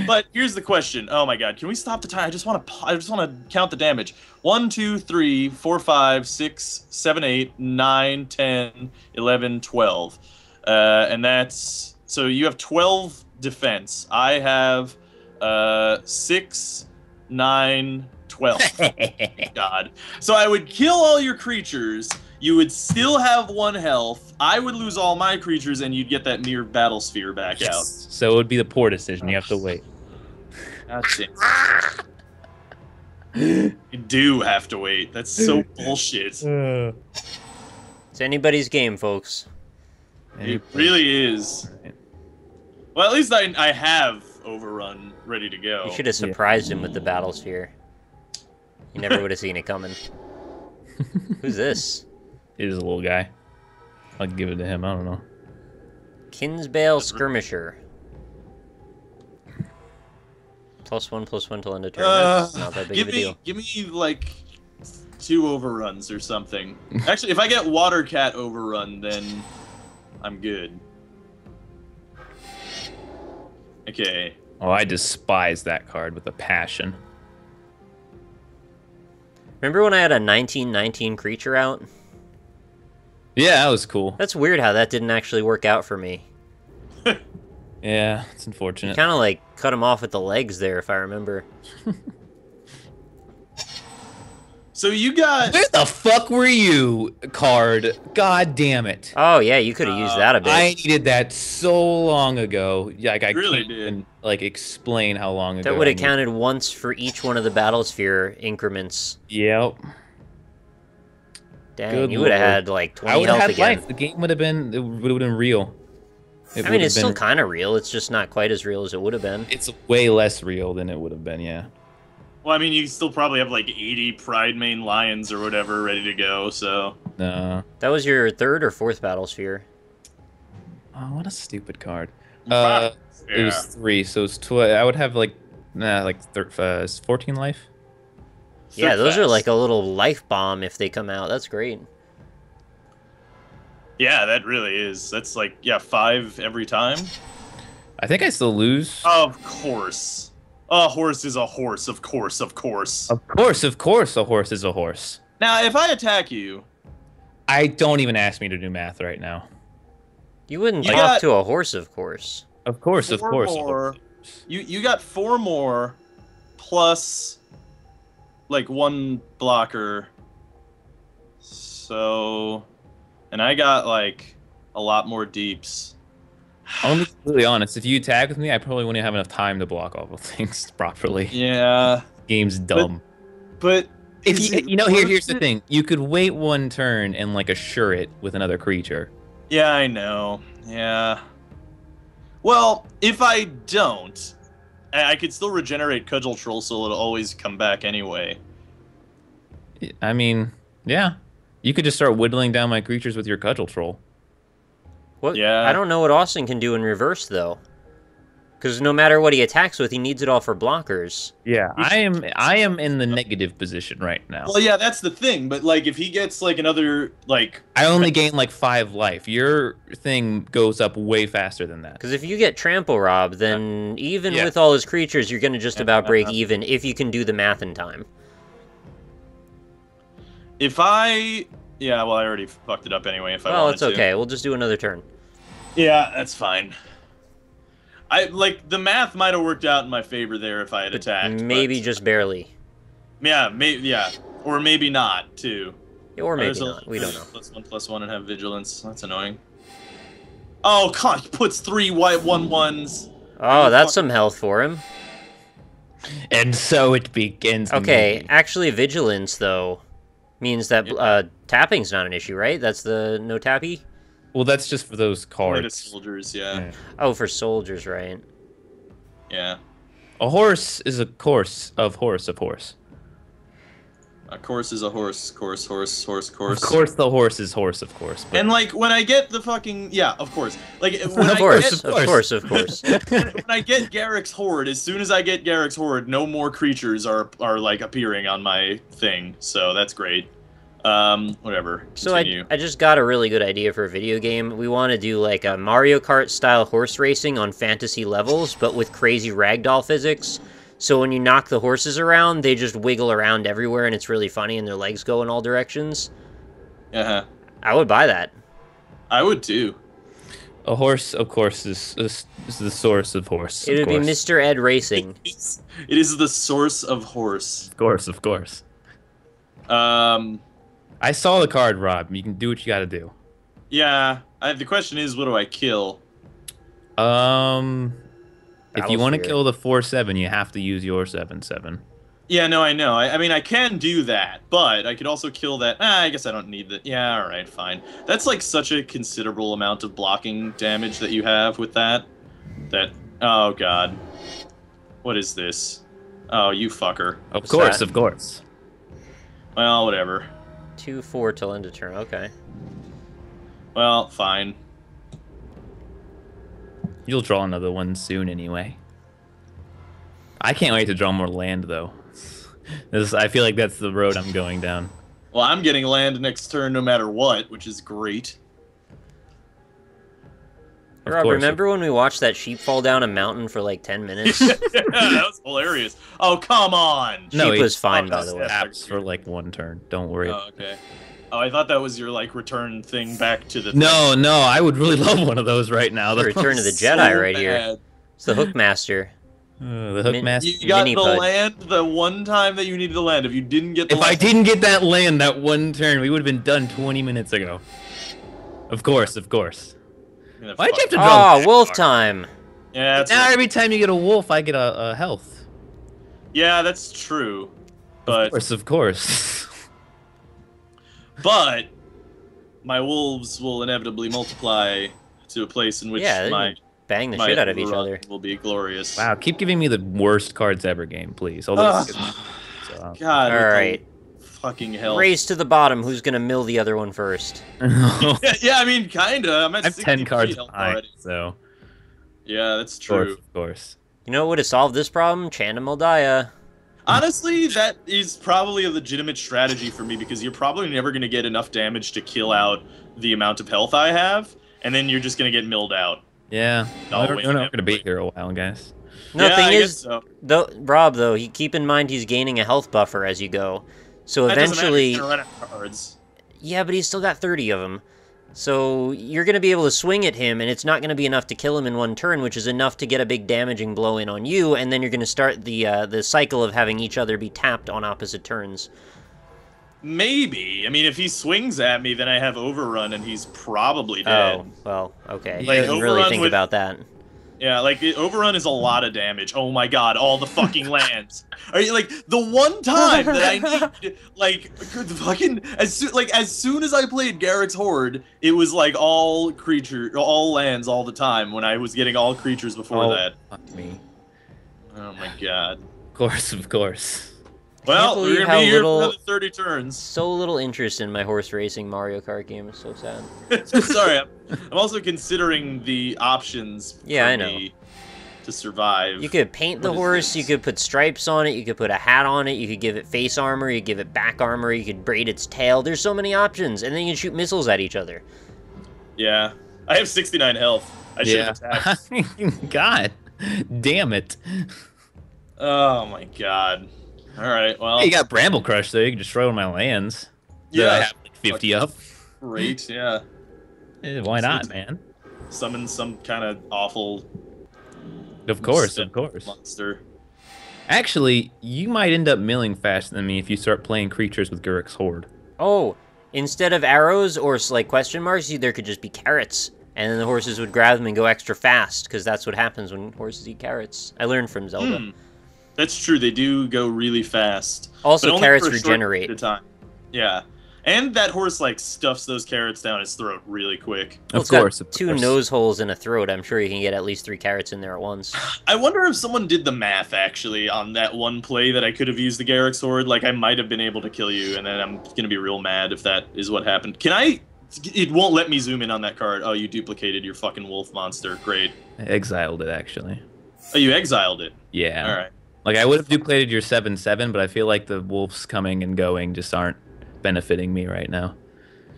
[SPEAKER 1] But here's the question. Oh my God, can we stop the time? I just want to count the damage. 1, 2, 3, 4, 5, 6, 7, 8, 9, 10, 11, 12. And that's so you have 12 defense. I have 6, 9, 12. God. So I would kill all your creatures. You would still have 1 health. I would lose all my creatures, and you'd get that mere battle sphere back out.
[SPEAKER 2] So it would be the poor decision. You have to wait.
[SPEAKER 1] God damn. You do have to wait. That's so bullshit.
[SPEAKER 3] It's anybody's game, folks.
[SPEAKER 1] It really is. Well, at least I have Overrun ready to go.
[SPEAKER 3] You should have surprised him with the battle sphere. You never would have seen it coming. Who's this?
[SPEAKER 2] It is a little guy. I'll give it to him. I don't know.
[SPEAKER 3] Kinsbale Skirmisher. +1/+1 till end of turn. That's not that big of a deal.
[SPEAKER 1] Give me like 2 overruns or something. Actually, if I get Water Cat overrun, then I'm good. Okay.
[SPEAKER 2] Oh, I despise that card with a passion.
[SPEAKER 3] Remember when I had a 1919 creature out?
[SPEAKER 2] Yeah, that was cool.
[SPEAKER 3] That's weird how that didn't actually work out for me.
[SPEAKER 2] Yeah, it's
[SPEAKER 3] You
[SPEAKER 2] unfortunate.
[SPEAKER 3] kind of like cut him off at the legs there, if I remember.
[SPEAKER 1] So you got.
[SPEAKER 2] Where the fuck were you, card? God damn it.
[SPEAKER 3] Oh yeah, you could have used that a bit.
[SPEAKER 2] I needed that so long ago. Yeah, like, I
[SPEAKER 1] really
[SPEAKER 2] can't
[SPEAKER 1] did.
[SPEAKER 2] even, like, explain how long ago.
[SPEAKER 3] That would
[SPEAKER 2] I
[SPEAKER 3] have
[SPEAKER 2] needed.
[SPEAKER 3] counted once for each one of the Battlesphere increments.
[SPEAKER 2] Yep.
[SPEAKER 3] Dang,
[SPEAKER 2] Good
[SPEAKER 3] you would have
[SPEAKER 2] lord.
[SPEAKER 3] had like
[SPEAKER 2] I
[SPEAKER 3] 20
[SPEAKER 2] would have
[SPEAKER 3] health
[SPEAKER 2] had
[SPEAKER 3] again.
[SPEAKER 2] life. The game would have been. It would have been real.
[SPEAKER 3] I mean, it's still kind of real. It's just not quite as real as it would have been.
[SPEAKER 2] It's way less real than it would have been. Yeah.
[SPEAKER 1] Well, I mean, you still probably have like 80 Pride Main Lions or whatever ready to go. So.
[SPEAKER 2] No.
[SPEAKER 3] That was your third or fourth Battlesphere.
[SPEAKER 2] Oh, what a stupid card.
[SPEAKER 1] Yeah.
[SPEAKER 2] It was 3, so it's 12. I would have like 14 life.
[SPEAKER 3] Yeah, those are
[SPEAKER 1] fast.
[SPEAKER 3] like a little life bomb if they come out. That's great.
[SPEAKER 1] Yeah, that really is. That's like 5 every time.
[SPEAKER 2] I think I still lose.
[SPEAKER 1] Of course. A horse is a horse. Of course. Of course.
[SPEAKER 2] Of course, a horse is a horse.
[SPEAKER 1] Now, if I attack you,
[SPEAKER 2] I don't even ask me to do math right now.
[SPEAKER 3] You wouldn't
[SPEAKER 1] You
[SPEAKER 3] talk
[SPEAKER 1] got-
[SPEAKER 3] to a horse, of course.
[SPEAKER 2] Of course,
[SPEAKER 1] 4 more. You got 4 more, plus like 1 blocker. So, and I got like a lot more deeps.
[SPEAKER 2] I'm gonna be completely honest. If you attack with me, I probably wouldn't have enough time to block all the things properly.
[SPEAKER 1] Yeah,
[SPEAKER 2] Game's dumb.
[SPEAKER 1] but
[SPEAKER 2] If
[SPEAKER 1] is
[SPEAKER 2] you,
[SPEAKER 1] it
[SPEAKER 2] you know,
[SPEAKER 1] worth
[SPEAKER 2] here's the
[SPEAKER 1] it?
[SPEAKER 2] thing: you could wait 1 turn and like assure it with another creature.
[SPEAKER 1] Yeah, I know. Yeah. Well, if I don't, I could still regenerate Cudgel Troll, so it'll always come back anyway.
[SPEAKER 2] I mean, yeah, you could just start whittling down my creatures with your Cudgel Troll.
[SPEAKER 3] What?
[SPEAKER 1] Yeah.
[SPEAKER 3] I don't know what Austin can do in reverse though. Because no matter what he attacks with, he needs it all for blockers.
[SPEAKER 2] Yeah, I am in the negative position right now.
[SPEAKER 1] Well, yeah, that's the thing. But like, if he gets like another like,
[SPEAKER 2] I only gain like 5 life. Your thing goes up way faster than that.
[SPEAKER 3] Because if you get Trample Rob, then even
[SPEAKER 2] Yeah.
[SPEAKER 3] with all his creatures, you're going to just about break even if you can do the math in time.
[SPEAKER 1] if I, yeah, well, I already fucked it up anyway. If I
[SPEAKER 3] Well,
[SPEAKER 1] wanted
[SPEAKER 3] it's
[SPEAKER 1] to.
[SPEAKER 3] okay. We'll just do another turn.
[SPEAKER 1] Yeah, that's fine. I like the math might have worked out in my favor there if I had attacked.
[SPEAKER 3] Maybe
[SPEAKER 1] but,
[SPEAKER 3] just barely.
[SPEAKER 1] yeah, or maybe not too.
[SPEAKER 3] Or maybe
[SPEAKER 1] There's a-
[SPEAKER 3] not. We don't know.
[SPEAKER 1] +1/+1 and have vigilance. That's annoying. Oh, God, he puts 3 white 1/1s.
[SPEAKER 3] Oh, that's some health for him.
[SPEAKER 2] And so it begins.
[SPEAKER 3] Okay, actually, Vigilance, though, means that tapping's not an issue, right? That's the no tappy?
[SPEAKER 2] Well, that's just for those
[SPEAKER 1] Only to
[SPEAKER 2] cards.
[SPEAKER 1] soldiers, yeah.
[SPEAKER 3] Oh, for soldiers, right?
[SPEAKER 1] Yeah.
[SPEAKER 2] A horse is a course of horse of horse.
[SPEAKER 1] A course is a horse. Course.
[SPEAKER 2] Of course, the horse is horse, of course. But
[SPEAKER 1] And like when I get the fucking of course. Like when
[SPEAKER 3] Of
[SPEAKER 1] I
[SPEAKER 3] course,
[SPEAKER 1] get,
[SPEAKER 3] of course, of course.
[SPEAKER 1] when I get Garrick's Horde, as soon as I get Garrick's Horde, no more creatures are like appearing on my thing. So that's great. Whatever.
[SPEAKER 3] So
[SPEAKER 1] Continue.
[SPEAKER 3] I just got a really good idea for a video game. We want to do like a Mario Kart style horse racing on fantasy levels, but with crazy ragdoll physics. So when you knock the horses around, they just wiggle around everywhere, and it's really funny, and their legs go in all directions.
[SPEAKER 1] Uh-huh.
[SPEAKER 3] I would buy that.
[SPEAKER 1] I would too.
[SPEAKER 2] a horse, of course, is the source of horse.
[SPEAKER 3] It would be
[SPEAKER 2] course.
[SPEAKER 3] Mr. Ed Racing.
[SPEAKER 1] It is the source of horse.
[SPEAKER 2] Of course, of course. I saw the card, Rob. You can do what you got to do.
[SPEAKER 1] Yeah. The question is, what do I kill?
[SPEAKER 2] If you want to
[SPEAKER 3] Battlesphere.
[SPEAKER 2] kill the 4/7, you have to use your 7/7.
[SPEAKER 1] Yeah, no, I know. I mean, I can do that, but I could also kill that. I guess I don't need that. Yeah, all right, fine. That's like such a considerable amount of blocking damage that you have with that. Oh god, what is this? Oh, you fucker.
[SPEAKER 2] Of
[SPEAKER 3] What's
[SPEAKER 2] course,
[SPEAKER 3] that?
[SPEAKER 2] of course.
[SPEAKER 1] Well, whatever.
[SPEAKER 3] 2/4 till end of turn. Okay.
[SPEAKER 1] Well, fine.
[SPEAKER 2] You'll draw another one soon anyway. I can't wait to draw more land, though. I feel like that's the road I'm going down.
[SPEAKER 1] Well, I'm getting land next turn no matter what, which is great.
[SPEAKER 2] Of
[SPEAKER 3] Rob,
[SPEAKER 2] course.
[SPEAKER 3] remember when we watched that sheep fall down a mountain for like 10 minutes?
[SPEAKER 1] Yeah, that was hilarious. Oh, come on.
[SPEAKER 2] No,
[SPEAKER 3] Sheep was fine,
[SPEAKER 1] oh,
[SPEAKER 3] by the way.
[SPEAKER 2] Apps for like 1 turn. Don't worry.
[SPEAKER 1] Oh, okay. Oh, I thought that was your like return thing back to the.
[SPEAKER 2] No, I would really love one of those right now.
[SPEAKER 3] The
[SPEAKER 2] though.
[SPEAKER 3] Return of the
[SPEAKER 1] So
[SPEAKER 3] Jedi right here.
[SPEAKER 1] bad.
[SPEAKER 3] It's the Hookmaster.
[SPEAKER 2] The hook master.
[SPEAKER 1] You got the
[SPEAKER 3] Mini-pud.
[SPEAKER 1] land the one time that you needed to land. If you didn't get the
[SPEAKER 2] If I
[SPEAKER 1] land,
[SPEAKER 2] didn't get that land that one turn, we would have been done 20 minutes ago. Of course, of course.
[SPEAKER 1] Yeah,
[SPEAKER 2] Why'd you have to
[SPEAKER 1] fuck.
[SPEAKER 2] draw?
[SPEAKER 3] Ah, wolf time.
[SPEAKER 1] Yeah, that's
[SPEAKER 2] Now
[SPEAKER 1] right.
[SPEAKER 2] every time you get a wolf, I get a health.
[SPEAKER 1] Yeah, that's true.
[SPEAKER 2] Of
[SPEAKER 1] But
[SPEAKER 2] course, of course.
[SPEAKER 1] but my wolves will inevitably multiply to a place in which
[SPEAKER 3] Yeah, they
[SPEAKER 1] my
[SPEAKER 3] can bang the
[SPEAKER 1] my
[SPEAKER 3] shit out of each
[SPEAKER 1] overrun
[SPEAKER 3] other.
[SPEAKER 1] will be glorious.
[SPEAKER 2] Wow, keep giving me the worst cards ever game, please. Although
[SPEAKER 1] Ugh.
[SPEAKER 2] so,
[SPEAKER 1] God.
[SPEAKER 3] All
[SPEAKER 1] with the
[SPEAKER 3] right.
[SPEAKER 1] Fucking hell.
[SPEAKER 3] Race to the bottom. Who's gonna mill the other one first?
[SPEAKER 1] Yeah, I mean, kinda. I'm at
[SPEAKER 2] I have 10
[SPEAKER 1] 60
[SPEAKER 2] cards
[SPEAKER 1] health
[SPEAKER 2] behind,
[SPEAKER 1] already.
[SPEAKER 2] so
[SPEAKER 1] Yeah, that's
[SPEAKER 2] of course,
[SPEAKER 1] true.
[SPEAKER 2] of course.
[SPEAKER 3] You know what would have solved this problem? Chandam Moldaya.
[SPEAKER 1] Honestly, that is probably a legitimate strategy for me because you're probably never going to get enough damage to kill out the amount of health I have, and then you're just going to get milled out.
[SPEAKER 2] Yeah,
[SPEAKER 1] No,
[SPEAKER 2] we're
[SPEAKER 1] wait,
[SPEAKER 2] going to be here a while, guys.
[SPEAKER 3] No,
[SPEAKER 1] Yeah,
[SPEAKER 3] thing
[SPEAKER 1] I
[SPEAKER 3] is,
[SPEAKER 1] guess so.
[SPEAKER 3] though, Rob, though, keep in mind he's gaining a health buffer as you go. So
[SPEAKER 1] That doesn't matter,
[SPEAKER 3] eventually,
[SPEAKER 1] you're gonna run out of cards.
[SPEAKER 3] yeah, but he's still got 30 of them. So you're going to be able to swing at him, and it's not going to be enough to kill him in one turn, which is enough to get a big damaging blow in on you, and then you're going to start the cycle of having each other be tapped on opposite turns.
[SPEAKER 1] Maybe. I mean, if he swings at me, then I have overrun, and he's probably dead.
[SPEAKER 3] Oh, well, okay.
[SPEAKER 2] Like,
[SPEAKER 3] I didn't really
[SPEAKER 1] overrun
[SPEAKER 3] think
[SPEAKER 1] with-
[SPEAKER 3] about that.
[SPEAKER 1] Yeah, like overrun is a lot of damage. Oh my god, all the fucking lands. Are you like the one time that I need like fucking as soon as I played Garrick's Horde, it was like all lands all the time when I was getting all creatures before that.
[SPEAKER 2] Fuck me.
[SPEAKER 1] Oh my god.
[SPEAKER 2] Of course, of course.
[SPEAKER 1] Well,
[SPEAKER 3] believe
[SPEAKER 1] we're
[SPEAKER 3] how
[SPEAKER 1] gonna be here
[SPEAKER 3] little-
[SPEAKER 1] for another 30 turns.
[SPEAKER 3] So little interest in my horse racing Mario Kart game is so sad.
[SPEAKER 1] Sorry, I'm also considering the options
[SPEAKER 3] Yeah,
[SPEAKER 1] for
[SPEAKER 3] I know.
[SPEAKER 1] me to survive.
[SPEAKER 3] You could paint the
[SPEAKER 1] What is
[SPEAKER 3] horse,
[SPEAKER 1] this?
[SPEAKER 3] you could put stripes on it, you could put a hat on it, you could give it face armor, you could give it back armor, you could braid its tail. There's so many options, and then you can shoot missiles at each other.
[SPEAKER 1] Yeah. I have 69 health. I should have attacked.
[SPEAKER 2] God, damn it.
[SPEAKER 1] Oh my god. Alright, well.
[SPEAKER 2] Hey, you got Bramble Crush, though. You can destroy one of my lands. that I
[SPEAKER 1] Yeah.
[SPEAKER 2] have like 50 of.
[SPEAKER 1] Great, yeah.
[SPEAKER 2] Why not, man?
[SPEAKER 1] Summon some kind of awful
[SPEAKER 2] Of course, of course.
[SPEAKER 1] monster.
[SPEAKER 2] Actually, you might end up milling faster than me if you start playing creatures with Garrick's Horde.
[SPEAKER 3] Oh, instead of arrows or like question marks, there could just be carrots. And then the horses would grab them and go extra fast, because that's what happens when horses eat carrots. I learned from Zelda.
[SPEAKER 1] That's true, they do go really fast.
[SPEAKER 3] Also,
[SPEAKER 1] but only
[SPEAKER 3] carrots
[SPEAKER 1] for a short
[SPEAKER 3] regenerate.
[SPEAKER 1] period of time. Yeah. And that horse, like, stuffs those carrots down his throat really quick.
[SPEAKER 3] Well,
[SPEAKER 2] Of
[SPEAKER 3] it's got
[SPEAKER 2] course, of
[SPEAKER 3] two
[SPEAKER 2] course.
[SPEAKER 3] nose holes and a throat. I'm sure you can get at least 3 carrots in there at once.
[SPEAKER 1] I wonder if someone did the math, actually, on that one play that I could have used the Garrick Sword. Like, I might have been able to kill you, and then I'm gonna be real mad if that is what happened. Can I... It won't let me zoom in on that card. Oh, you duplicated your fucking wolf monster. Great.
[SPEAKER 2] I exiled it, actually.
[SPEAKER 1] Oh, you exiled it.
[SPEAKER 2] Yeah.
[SPEAKER 1] Alright.
[SPEAKER 2] Like, I would have duplicated your 7/7, but I feel like the wolves coming and going just aren't benefiting me right now.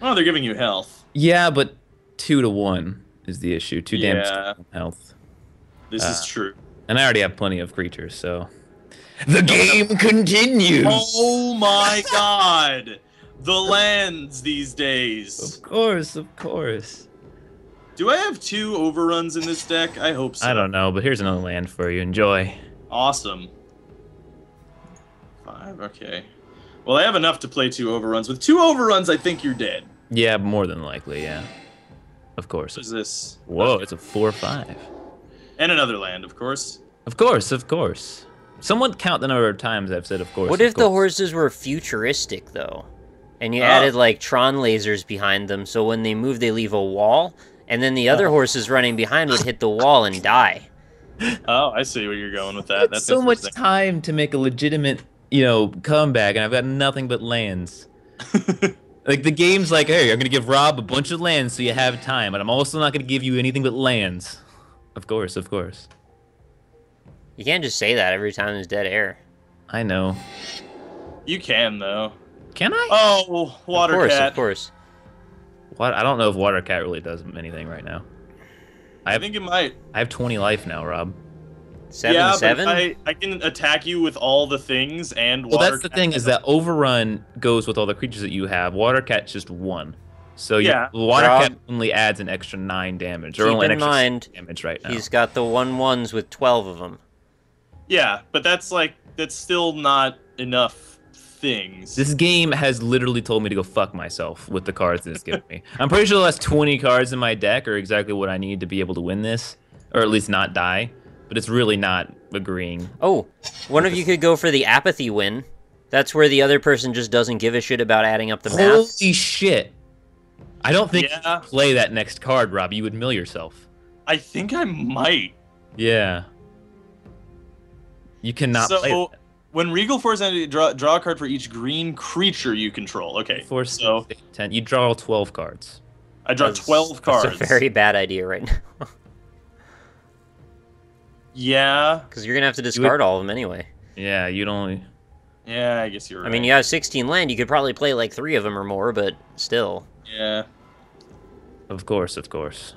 [SPEAKER 1] Oh, they're giving you health.
[SPEAKER 2] Yeah, but 2 to 1 is the issue. 2 damage
[SPEAKER 1] Yeah.
[SPEAKER 2] to health.
[SPEAKER 1] This is true.
[SPEAKER 2] And I already have plenty of creatures, so... The game continues!
[SPEAKER 1] Oh my god! The lands these days.
[SPEAKER 2] Of course, of course.
[SPEAKER 1] Do I have 2 overruns in this deck? I hope so.
[SPEAKER 2] I don't know, but here's another land for you. Enjoy.
[SPEAKER 1] Awesome. 5, okay. Well, I have enough to play 2 overruns. With 2 overruns, I think you're dead.
[SPEAKER 2] Yeah, more than likely, yeah. Of course.
[SPEAKER 1] What is this?
[SPEAKER 2] Whoa, it's a 4/5.
[SPEAKER 1] And another land, of course.
[SPEAKER 2] Of course, of course. Someone count the number of times I've said of course.
[SPEAKER 3] What
[SPEAKER 2] of
[SPEAKER 3] if the
[SPEAKER 2] course.
[SPEAKER 3] horses were futuristic, though? And you added, like, Tron lasers behind them, so when they move, they leave a wall, and then the other horses running behind would hit the wall and die.
[SPEAKER 1] Oh, I see where you're going with that. That's
[SPEAKER 2] so much
[SPEAKER 1] interesting.
[SPEAKER 2] time to make a legitimate, comeback, and I've got nothing but lands. Like, the game's like, hey, I'm going to give Rob a bunch of lands so you have time, but I'm also not going to give you anything but lands. Of course, of course.
[SPEAKER 3] You can't just say that every time there's dead air.
[SPEAKER 2] I know.
[SPEAKER 1] You can, though.
[SPEAKER 2] Can I?
[SPEAKER 1] Oh, Water
[SPEAKER 3] Of course,
[SPEAKER 1] Cat.
[SPEAKER 3] of course.
[SPEAKER 2] What? I don't know if Water Cat really does anything right now.
[SPEAKER 1] I think it might.
[SPEAKER 2] I have 20 life now, Rob.
[SPEAKER 3] 7/7?
[SPEAKER 1] But I can attack you with all the things and
[SPEAKER 2] Well,
[SPEAKER 1] Water
[SPEAKER 2] that's the
[SPEAKER 1] Cat
[SPEAKER 2] thing, is that Overrun goes with all the creatures that you have. Water Cat's just 1. So
[SPEAKER 1] Yeah.
[SPEAKER 2] Water
[SPEAKER 3] Rob,
[SPEAKER 2] Cat only adds an extra 9 damage. Or
[SPEAKER 3] keep
[SPEAKER 2] only an
[SPEAKER 3] in
[SPEAKER 2] extra
[SPEAKER 3] mind,
[SPEAKER 2] 6 damage right now.
[SPEAKER 3] He's got the 1/1s with 12 of them.
[SPEAKER 1] Yeah, but that's still not enough things.
[SPEAKER 2] This game has literally told me to go fuck myself with the cards that it's given me. I'm pretty sure the last 20 cards in my deck are exactly what I need to be able to win this, or at least not die. But it's really not agreeing.
[SPEAKER 3] Oh, one of you could go for the apathy win. That's where the other person just doesn't give a shit about adding up the math.
[SPEAKER 2] Holy shit! I don't think you should play that next card, Rob. You would mill yourself.
[SPEAKER 1] I think I might.
[SPEAKER 2] Yeah. You cannot play that.
[SPEAKER 1] When Regal Force ended, draw a card for each green creature you control. Okay,
[SPEAKER 2] 4, 6, 8, 10. You draw 12 cards.
[SPEAKER 1] I draw 12 cards.
[SPEAKER 3] That's a very bad idea right now.
[SPEAKER 1] Yeah.
[SPEAKER 3] Because you're going to have to discard all of them anyway.
[SPEAKER 2] Yeah, you'd only...
[SPEAKER 1] Yeah, I guess you're right.
[SPEAKER 3] I mean, you have 16 land. You could probably play like 3 of them or more, but still.
[SPEAKER 1] Yeah.
[SPEAKER 2] Of course, of course.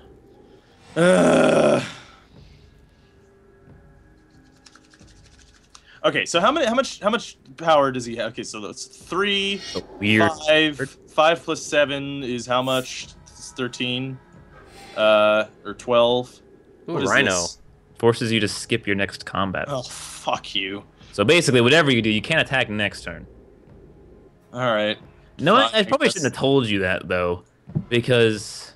[SPEAKER 1] Okay, so how much power does he have? Okay, so that's 3,
[SPEAKER 2] so weird.
[SPEAKER 1] 5 plus 7 is how much? It's 13, or 12.
[SPEAKER 3] Ooh, Rhino.
[SPEAKER 1] This?
[SPEAKER 2] Forces you to skip your next combat.
[SPEAKER 1] Oh, fuck you.
[SPEAKER 2] So basically, whatever you do, you can't attack next turn.
[SPEAKER 1] All right.
[SPEAKER 2] No, I probably shouldn't have told you that though, because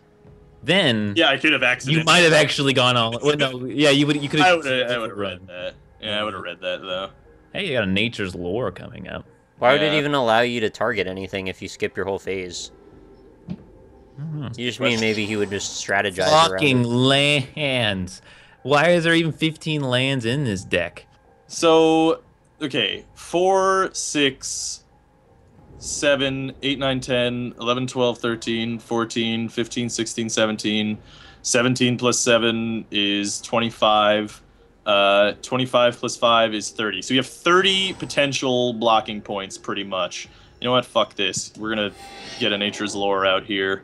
[SPEAKER 2] then
[SPEAKER 1] I could have accidentally.
[SPEAKER 2] You might have actually gone all. Well, no, yeah, you would. You could.
[SPEAKER 1] I would have read that. Yeah, I would have read that though.
[SPEAKER 2] Hey, you got a Nature's Lore coming up.
[SPEAKER 3] Why would it even allow you to target anything if you skip your whole phase? You just mean maybe he would just strategize
[SPEAKER 2] fucking
[SPEAKER 3] around it.
[SPEAKER 2] lands. Why is there even 15 lands in this deck?
[SPEAKER 1] So, okay, 4, 6, 7, 8, 9, 10, 11, 12, 13, 14, 15, 16, 17. 17 plus 7 is 25. 25 plus 5 is 30. So you have 30 potential blocking points, pretty much. You know what? Fuck this. We're gonna get a Nature's Lore out here.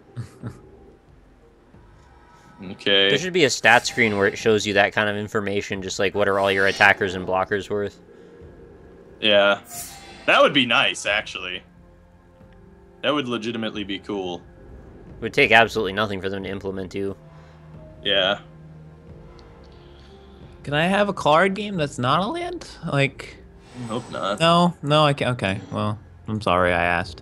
[SPEAKER 1] Okay.
[SPEAKER 3] There should be a stat screen where it shows you that kind of information, just like what are all your attackers and blockers worth.
[SPEAKER 1] Yeah. That would be nice, actually. That would legitimately be cool.
[SPEAKER 3] It would take absolutely nothing for them to implement you.
[SPEAKER 1] Yeah.
[SPEAKER 2] Can I have a card game that's not a land? Like...
[SPEAKER 1] Hope not.
[SPEAKER 2] No, I can't. Okay, well, I'm sorry I asked.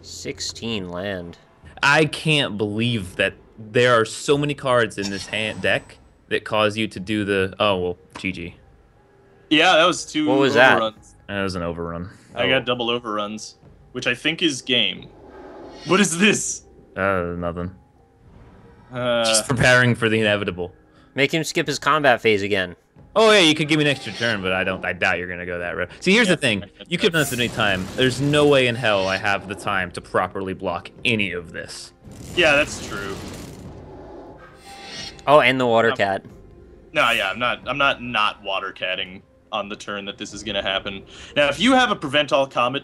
[SPEAKER 3] 16 land.
[SPEAKER 2] I can't believe that there are so many cards in this deck that cause you to do the... Oh, well, GG.
[SPEAKER 1] Yeah, that was 2
[SPEAKER 3] What was
[SPEAKER 1] overruns.
[SPEAKER 2] That was an overrun.
[SPEAKER 1] I got double overruns, which I think is game. What is this?
[SPEAKER 2] Nothing. Just preparing for the inevitable.
[SPEAKER 3] Make him skip his combat phase again.
[SPEAKER 2] Oh yeah, you could give me an extra turn, but I doubt you're gonna go that route. See, here's the thing. You could have done this at any time. There's no way in hell I have the time to properly block any of this.
[SPEAKER 1] Yeah, that's true.
[SPEAKER 3] Oh, and the water cat.
[SPEAKER 1] No, yeah, I'm not water catting on the turn that this is gonna happen. Now, if you have a prevent all combat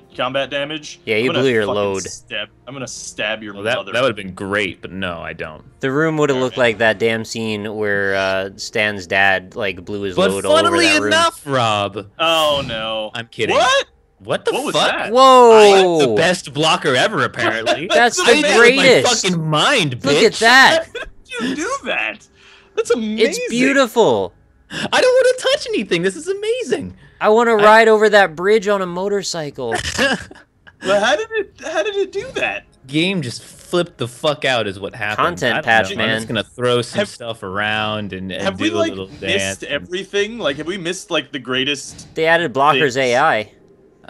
[SPEAKER 1] damage,
[SPEAKER 3] yeah, you blew your load.
[SPEAKER 1] I'm gonna stab your
[SPEAKER 2] that
[SPEAKER 1] mother.
[SPEAKER 2] That would have been great, but no, I don't.
[SPEAKER 3] The room would have looked like that damn scene where Stan's dad like blew his load all over that room.
[SPEAKER 2] But funnily enough, Rob.
[SPEAKER 1] Oh no.
[SPEAKER 2] I'm kidding.
[SPEAKER 1] What?
[SPEAKER 2] What the fuck?
[SPEAKER 1] Was that?
[SPEAKER 3] Whoa!
[SPEAKER 2] I'm the best blocker ever, apparently.
[SPEAKER 3] That's the
[SPEAKER 2] I
[SPEAKER 3] greatest.
[SPEAKER 2] My fucking mind, bitch.
[SPEAKER 3] Look at that.
[SPEAKER 1] How did you do that? That's amazing.
[SPEAKER 3] It's beautiful.
[SPEAKER 2] I don't want to touch anything. This is amazing.
[SPEAKER 3] I want to ride over that bridge on a motorcycle.
[SPEAKER 1] Well, how did it do that?
[SPEAKER 2] Game just flipped the fuck out is what happened.
[SPEAKER 3] Content patch, man.
[SPEAKER 2] I'm just gonna throw some stuff around and
[SPEAKER 1] have
[SPEAKER 2] do
[SPEAKER 1] we,
[SPEAKER 2] a
[SPEAKER 1] like,
[SPEAKER 2] little dance.
[SPEAKER 1] Missed everything? Like, have we missed like the greatest?
[SPEAKER 3] They added blockers AI.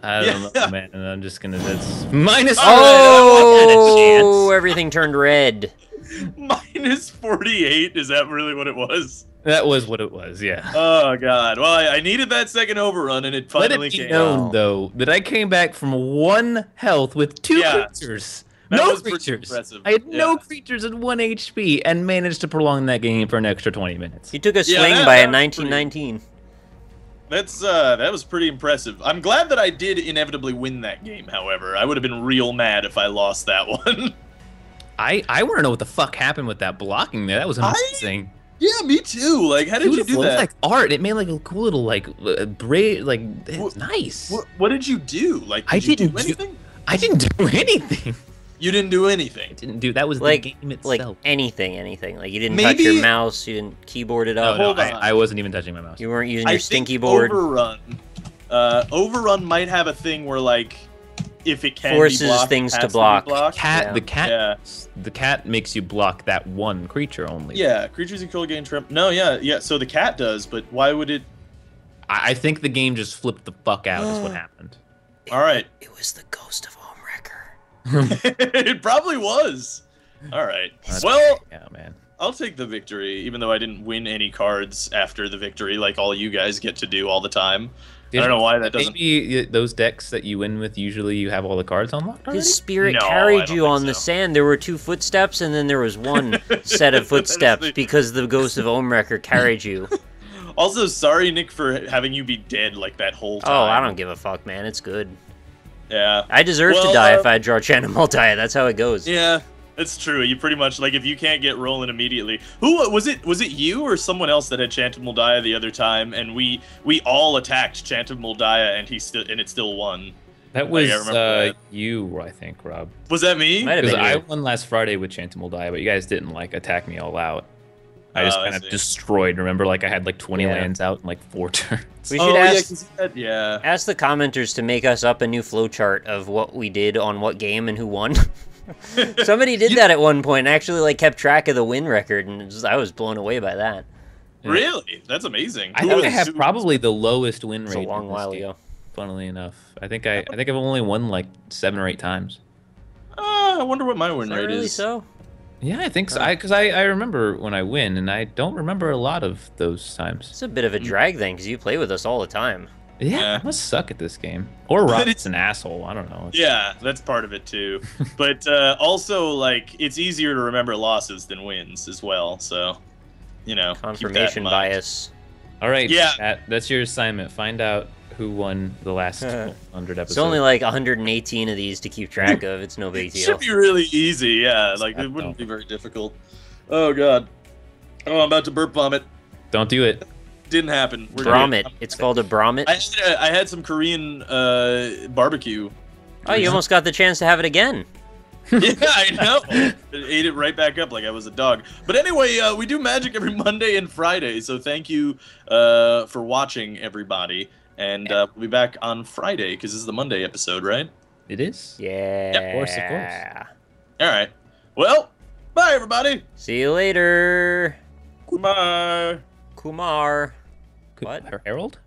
[SPEAKER 2] I don't know, man. I'm just gonna. That's minus.
[SPEAKER 3] Oh, everything turned red.
[SPEAKER 1] Minus 48. Is that really what it was?
[SPEAKER 2] That was what it was, yeah.
[SPEAKER 1] Oh god. Well, I needed that second overrun, and it finally came.
[SPEAKER 2] Let it be known, though, that I came back from 1 health with 2 creatures. No creatures. I had no creatures at 1 HP, and managed to prolong that game for an extra 20 minutes.
[SPEAKER 3] You took a swing by a 1919.
[SPEAKER 1] That was pretty impressive. I'm glad that I did inevitably win that game. However, I would have been real mad if I lost that one.
[SPEAKER 2] I want to know what the fuck happened with that blocking there. That was amazing.
[SPEAKER 1] Yeah, me too. Like, how did you do that?
[SPEAKER 2] It was like art. It made like a cool little like braid. Like, it's nice.
[SPEAKER 1] What did you do? Like, did you do anything?
[SPEAKER 2] I didn't do anything.
[SPEAKER 1] You didn't do anything.
[SPEAKER 2] Didn't do that was
[SPEAKER 3] Like
[SPEAKER 2] the game itself.
[SPEAKER 3] like anything. Like you didn't touch
[SPEAKER 1] Maybe-
[SPEAKER 3] your mouse, you didn't keyboard it
[SPEAKER 2] no,
[SPEAKER 3] up.
[SPEAKER 2] no,
[SPEAKER 1] Hold on.
[SPEAKER 2] I wasn't even touching my mouse.
[SPEAKER 3] You weren't using
[SPEAKER 1] I
[SPEAKER 3] your
[SPEAKER 1] think
[SPEAKER 3] stinky board.
[SPEAKER 1] Overrun might have a thing where like if it can
[SPEAKER 3] Forces
[SPEAKER 1] be blocked,
[SPEAKER 3] things
[SPEAKER 1] it
[SPEAKER 3] to
[SPEAKER 1] has be
[SPEAKER 3] block.
[SPEAKER 1] blocked.
[SPEAKER 2] Cat,
[SPEAKER 3] Yeah.
[SPEAKER 2] the cat makes you block that one creature only.
[SPEAKER 1] Yeah, creatures you control gain tramp. No, yeah. So the cat does, but why would it?
[SPEAKER 2] I think the game just flipped the fuck out. Is what happened.
[SPEAKER 1] All right.
[SPEAKER 3] It was the ghost of Homewrecker.
[SPEAKER 1] It probably was. All right.
[SPEAKER 2] That's-
[SPEAKER 1] Well,
[SPEAKER 2] yeah, man.
[SPEAKER 1] I'll take the victory, even though I didn't win any cards after the victory, like all you guys get to do all the time. I don't know why that doesn't.
[SPEAKER 2] Maybe those decks that you win with, usually you have all the cards unlocked already?
[SPEAKER 3] His spirit
[SPEAKER 1] No, I
[SPEAKER 3] carried
[SPEAKER 1] don't
[SPEAKER 3] you
[SPEAKER 1] think
[SPEAKER 3] on the
[SPEAKER 1] so.
[SPEAKER 3] sand. There were 2 footsteps, and then there was one set of footsteps
[SPEAKER 1] the-
[SPEAKER 3] because the ghost of Homewrecker carried you.
[SPEAKER 1] Also, sorry, Nick, for having you be dead like that whole time.
[SPEAKER 3] Oh, I don't give a fuck, man. It's good.
[SPEAKER 1] Yeah.
[SPEAKER 3] I deserve to
[SPEAKER 1] Well,
[SPEAKER 3] die if I draw Channel Multi. That's how it goes.
[SPEAKER 1] Yeah, it's true. You pretty much like if you can't get rolling immediately. Who was it? Was it you or someone else that had Chanted Moldiah the other time, and we all attacked Chanted Moldiah, and it still won.
[SPEAKER 2] That was
[SPEAKER 1] I remember that.
[SPEAKER 2] you, I think, Rob.
[SPEAKER 1] Was that me?
[SPEAKER 3] Might have
[SPEAKER 2] Because
[SPEAKER 3] been
[SPEAKER 2] I
[SPEAKER 3] you.
[SPEAKER 2] won last Friday with Chantum Die, but you guys didn't like attack me all out. I just
[SPEAKER 1] Oh, I
[SPEAKER 2] kind of
[SPEAKER 1] see.
[SPEAKER 2] destroyed. Remember, like I had like 20
[SPEAKER 3] Yeah.
[SPEAKER 2] lands out in like 4 turns.
[SPEAKER 3] We should
[SPEAKER 1] Oh yeah,
[SPEAKER 3] ask
[SPEAKER 1] 'cause you had- yeah.
[SPEAKER 3] ask the commenters to make us up a new flowchart of what we did on what game and who won. Somebody did that at one point and actually like kept track of the win record, and I was blown away by that.
[SPEAKER 1] Really? That's amazing.
[SPEAKER 2] I
[SPEAKER 1] Who
[SPEAKER 2] think I
[SPEAKER 1] was-
[SPEAKER 2] have
[SPEAKER 1] who-
[SPEAKER 2] probably the lowest win
[SPEAKER 3] It
[SPEAKER 2] rate.
[SPEAKER 3] was a long
[SPEAKER 2] in this
[SPEAKER 3] while
[SPEAKER 2] game,
[SPEAKER 3] ago.
[SPEAKER 2] Funnily enough, I think I've only won like 7 or 8 times.
[SPEAKER 1] I wonder what my win
[SPEAKER 3] Is that
[SPEAKER 1] rate
[SPEAKER 3] really
[SPEAKER 1] is.
[SPEAKER 3] so?
[SPEAKER 2] Yeah, I think so. Because I remember when I win, and I don't remember a lot of those times.
[SPEAKER 3] It's a bit of a drag thing because you play with us all the time.
[SPEAKER 2] Yeah,
[SPEAKER 1] Yeah.
[SPEAKER 2] I must suck at this game. Or
[SPEAKER 1] But
[SPEAKER 2] Rob's
[SPEAKER 1] it's-
[SPEAKER 2] an asshole. I don't know.
[SPEAKER 1] Yeah, that's part of it too. But also, like, it's easier to remember losses than wins as well. So, you know, keep that in
[SPEAKER 3] Confirmation
[SPEAKER 1] mind.
[SPEAKER 3] bias.
[SPEAKER 2] All right,
[SPEAKER 1] Yeah.
[SPEAKER 2] Chat, that's your assignment. Find out who won the last 100 episodes.
[SPEAKER 3] It's only like 118 of these to keep track of. It's no big deal.
[SPEAKER 1] Should be really easy. Yeah, like it wouldn't be very difficult. Oh god. Oh, I'm about to burp vomit.
[SPEAKER 2] Don't do it.
[SPEAKER 1] Didn't happen. We're good.
[SPEAKER 3] Bromit. It's called a bromit.
[SPEAKER 1] I had some Korean barbecue.
[SPEAKER 3] Oh, you almost got the chance to have it again.
[SPEAKER 1] Yeah, I know. Ate it right back up like I was a dog. But anyway, we do magic every Monday and Friday, so thank you for watching, everybody. And we'll be back on Friday because this is the Monday episode, right?
[SPEAKER 2] It is?
[SPEAKER 3] Yeah.
[SPEAKER 2] Of course, of course.
[SPEAKER 1] All right. Well, bye, everybody.
[SPEAKER 3] See you later.
[SPEAKER 1] Bye.
[SPEAKER 3] Kumar. What?
[SPEAKER 2] Harold?